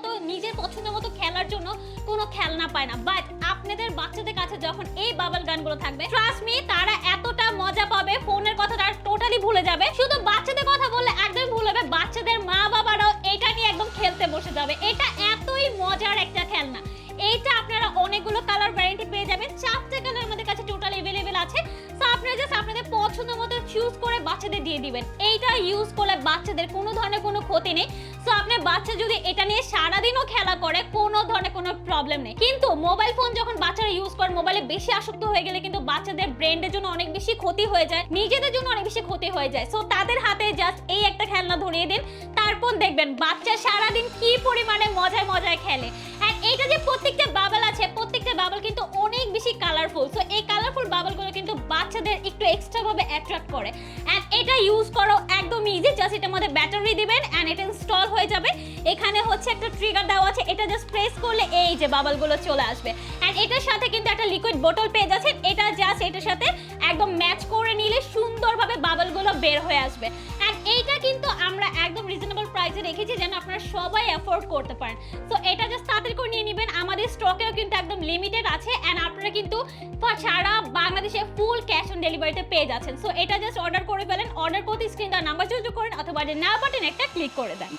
মতো নিজের পছন্দের মতো খেলার জন্য কোনো খেলনা পায় না, বাট আপনাদের বাচ্চাদের কাছে যখন এই বাবল গানগুলো থাকবে, ট্রাস্ট মি, তারা এতটা মজা পাবে, ফোনের কথাটা টোটালি ভুলে যাবে। শুধু বাচ্চাদের কথা বললে একদমই ভুলে যাবে, বাচ্চাদের মা বাবারাও এটা নিয়ে একদম খেলতে বসে যাবে। এটা এতই মজার একটা খেলনা। এইটা আপনারা অনেকগুলো কালার ভ্যারিয়েন্টি পেয়ে যাবেন, 4টা কালার আমাদের কাছে টোটাল अवेलेबल আছে। সো আপনারা জাস্ট আপনাদের পছন্দ মতো চুজ করে বাচ্চাদের দিয়ে দিবেন। এইটা ইউজ করলে বাচ্চাদের কোনো ধরনের কোনো ক্ষতি নেই। সো আপনার বাচ্চা যদি এটা নিয়ে সারাদিনও খেলা করে, কোনো ধরনের কোনো প্রবলেম নেই। কিন্তু মোবাইল ফোন যখন বাচ্চারা ইউজ করে, মোবাইলে বেশি আসক্ত হয়ে গেলে কিন্তু বাচ্চাদের ব্রেনের জন্য অনেক বেশি ক্ষতি হয়ে যায়, নিজেদের জন্য অনেক বেশি ক্ষতি হয়ে যায়। সো তাদের হাতে জাস্ট এই একটা খেলনা ধরিয়ে দিন, তারপর দেখবেন বাচ্চা সারাদিন কি পরিমাণে মজায় মজায় খেলে। আর এইটা যে প্রত্যেকটা বাবল আছে, প্রত্যেকটা বাবল কিন্তু অনেক বেশি কালারফুল। সো এই কালারফুল বাবলগুলো কিন্তু বাচ্চাদের একটু এক্সট্রা ভাবে অ্যাট্রাক্ট করে। এন্ড এটা ইউজ করো একদম ইজি, জাস্ট এটার মধ্যে ব্যাটারি দিবেন এন্ড এটা ইনস্টল হয়ে যাবে। এখানে হচ্ছে একটা ট্রিগার দেওয়া আছে, এটা জাস্ট প্রেস করলে এই যে বাবলগুলো চলে আসবে। এন্ড এটার সাথে কিন্তু একটা লিকুইড বোতল পেয়ে যাচ্ছেন, এটা জাস্ট এটার সাথে একদম ম্যাচ করে নিলে সুন্দরভাবে বাবলগুলো বের হয়ে আসবে। এন্ড এইটা কিন্তু আমরা একদম রিজনেবল প্রাইসে রেখেছি যেন আপনারা সবাই অ্যাফোর্ড করতে পারেন। সো এটা জাস্ট তাড়াতাড়ি করে নিয়ে নেবেন, আমাদের স্টকেও কিন্তু একদম লিমিটেড আছে। এন্ড আপনারা কিন্তু সারা বাংলাদেশে ফুল ক্যাশ অন ডেলিভারিতে পেয়ে যাচ্ছেন। সো এটা জাস্ট অর্ডার করে ফেলেন, অর্ডার করতে স্ক্রিন দেওয়া নাম্বার যোগাযোগ করেন অথবা যে নাও বাটন একটা ক্লিক করে দেন।